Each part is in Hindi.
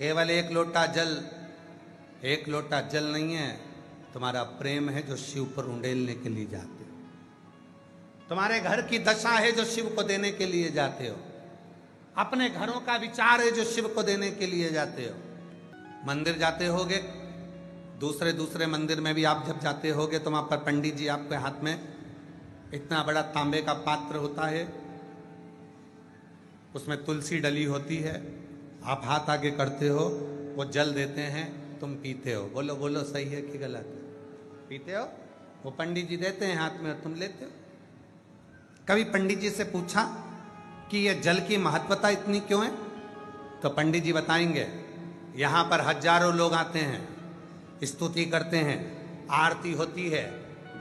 केवल एक लोटा जल, एक लोटा जल नहीं है, तुम्हारा प्रेम है जो शिव पर उंडेलने के लिए जाते हो। तुम्हारे घर की दशा है जो शिव को देने के लिए जाते हो। अपने घरों का विचार है जो शिव को देने के लिए जाते हो। मंदिर जाते होगे, दूसरे दूसरे मंदिर में भी आप जब जाते होगे तो वहां पर पंडित जी आपके हाथ में इतना बड़ा तांबे का पात्र होता है, उसमें तुलसी डली होती है, आप हाथ आगे करते हो, वो जल देते हैं, तुम पीते हो। बोलो बोलो, सही है कि गलत है? पीते हो, वो पंडित जी देते हैं हाथ में और तुम लेते हो। कभी पंडित जी से पूछा कि ये जल की महत्वता इतनी क्यों है? तो पंडित जी बताएंगे, यहां पर हजारों लोग आते हैं, स्तुति करते हैं, आरती होती है,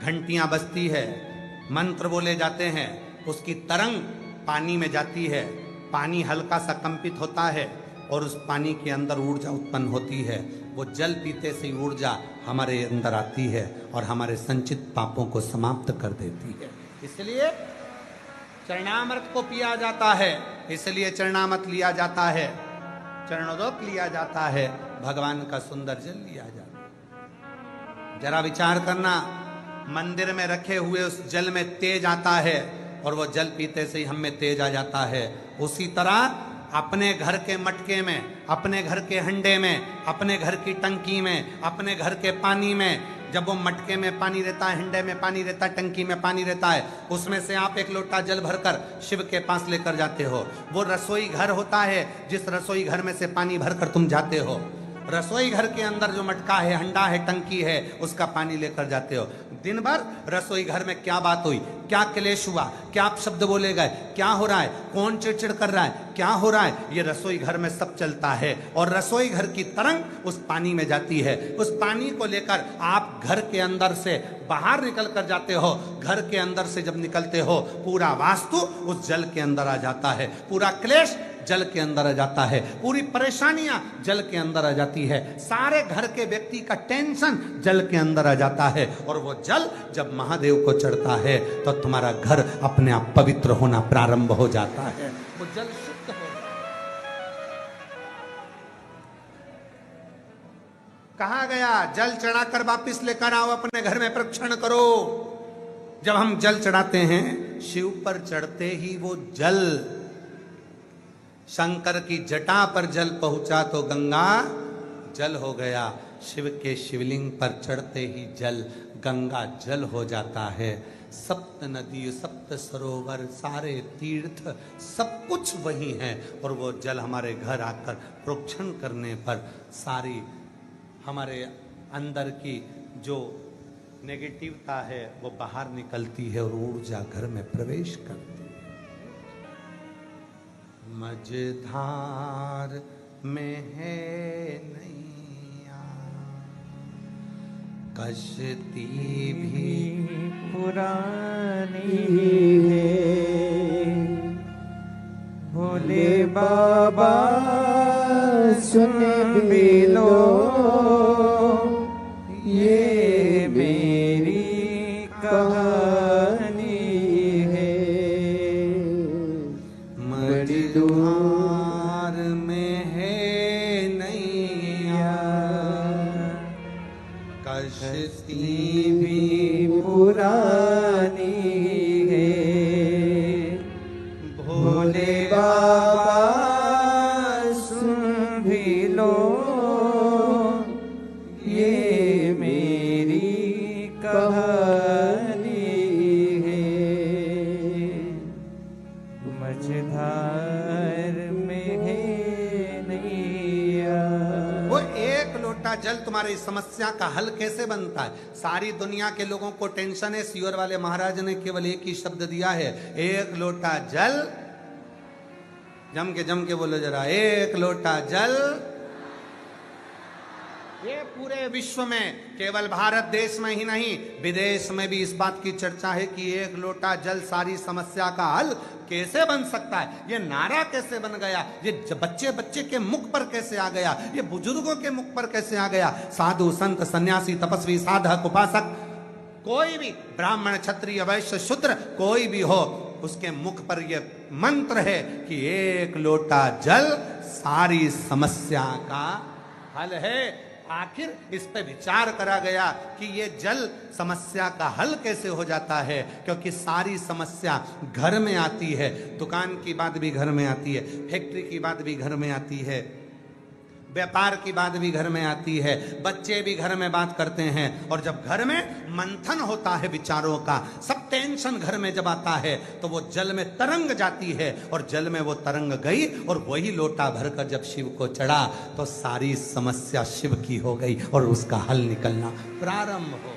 घंटियां बजती है, मंत्र बोले जाते हैं, उसकी तरंग पानी में जाती है, पानी हल्का सा कंपित होता है और उस पानी के अंदर ऊर्जा उत्पन्न होती है। वो जल पीते से ऊर्जा हमारे अंदर आती है और हमारे संचित पापों को समाप्त कर देती है। इसलिए चरणामृत को पिया जाता है, इसलिए चरणामृत लिया जाता है, चरणोदक लिया जाता है, भगवान का सुंदर जल लिया जाता है। जरा विचार करना, मंदिर में रखे हुए उस जल में तेज आता है और वो जल पीते से ही हम में तेज आ जाता है। उसी तरह अपने घर के मटके में, अपने घर के हंडे में, अपने घर की टंकी में, अपने घर के पानी में, जब वो मटके में पानी रहता है, हंडे में पानी रहता है, टंकी में पानी रहता है, उसमें से आप एक लोटा जल भरकर शिव के पास लेकर जाते हो। वो रसोई घर होता है, जिस रसोई घर में से पानी भरकर तुम जाते हो, रसोई घर के अंदर जो मटका है, हंडा है, टंकी है, उसका पानी लेकर जाते हो। दिन भर रसोई घर में क्या बात हुई, क्या क्लेश हुआ, क्या आप शब्द बोले गए, क्या हो रहा है, कौन चिड़चिड़ कर रहा है, क्या हो रहा है, ये रसोई घर में सब चलता है। और रसोई घर की तरंग उस पानी में जाती है। उस पानी को लेकर आप घर के अंदर से बाहर निकल कर जाते हो। घर के अंदर से जब निकलते हो, पूरा वास्तु उस जल के अंदर आ जाता है, पूरा क्लेश जल के अंदर आ जाता है, पूरी परेशानियां जल के अंदर आ जाती है, सारे घर के व्यक्ति का टेंशन जल के अंदर आ जाता है। और वो जल जब महादेव को चढ़ता है तो तुम्हारा घर अपने आप पवित्र होना प्रारंभ हो जाता है। वो जल शुद्ध हो जाता है। कहा गया, जल चढ़ाकर वापिस लेकर आओ, अपने घर में प्रक्षण करो। जब हम जल चढ़ाते हैं, शिव पर चढ़ते ही वो जल शंकर की जटा पर जल पहुंचा तो गंगा जल हो गया। शिव के शिवलिंग पर चढ़ते ही जल गंगा जल हो जाता है। सप्त नदी, सप्त सरोवर, सारे तीर्थ, सब कुछ वही है। और वो जल हमारे घर आकर प्रोक्षण करने पर सारी हमारे अंदर की जो नेगेटिवता है वो बाहर निकलती है और ऊर्जा घर में प्रवेश करती है। मझधार में है नैया, कश्ती भी पुरानी है, भोले बाबा सुन भी लो, ये मेरी कहानी है। मझधार में है नैया, कश्ती भी पुरानी है, भोले बाबा सुन भी लो, ये मेरी कहानी है। मझधार में है नैया। वो एक लोटा जल तुम्हारी समस्या का हल कैसे बनता है? सारी दुनिया के लोगों को टेंशन है, सीवर वाले महाराज ने केवल एक ही शब्द दिया है, एक लोटा जल। जम के बोलो जरा, एक लोटा जल। ये पूरे विश्व में, केवल भारत देश में ही नहीं, विदेश में भी इस बात की चर्चा है कि एक लोटा जल सारी समस्या का हल कैसे बन सकता है। ये नारा कैसे बन गया, ये बच्चे बच्चे के मुख पर कैसे आ गया, ये बुजुर्गों के मुख पर कैसे आ गया। साधु संत सन्यासी तपस्वी साधक उपासक, कोई भी ब्राह्मण क्षत्रिय वैश्य शूद्र कोई भी हो, उसके मुख पर यह मंत्र है कि एक लोटा जल सारी समस्या का हल है। आखिर इस पे विचार करा गया कि ये जल समस्या का हल कैसे हो जाता है, क्योंकि सारी समस्या घर में आती है। दुकान की बात भी घर में आती है, फैक्ट्री की बात भी घर में आती है, व्यापार की बात भी घर में आती है, बच्चे भी घर में बात करते हैं। और जब घर में मंथन होता है विचारों का, सब टेंशन घर में जब आता है तो वो जल में तरंग जाती है, और जल में वो तरंग गई और वही लोटा भरकर जब शिव को चढ़ा तो सारी समस्या शिव की हो गई और उसका हल निकलना प्रारंभ हो।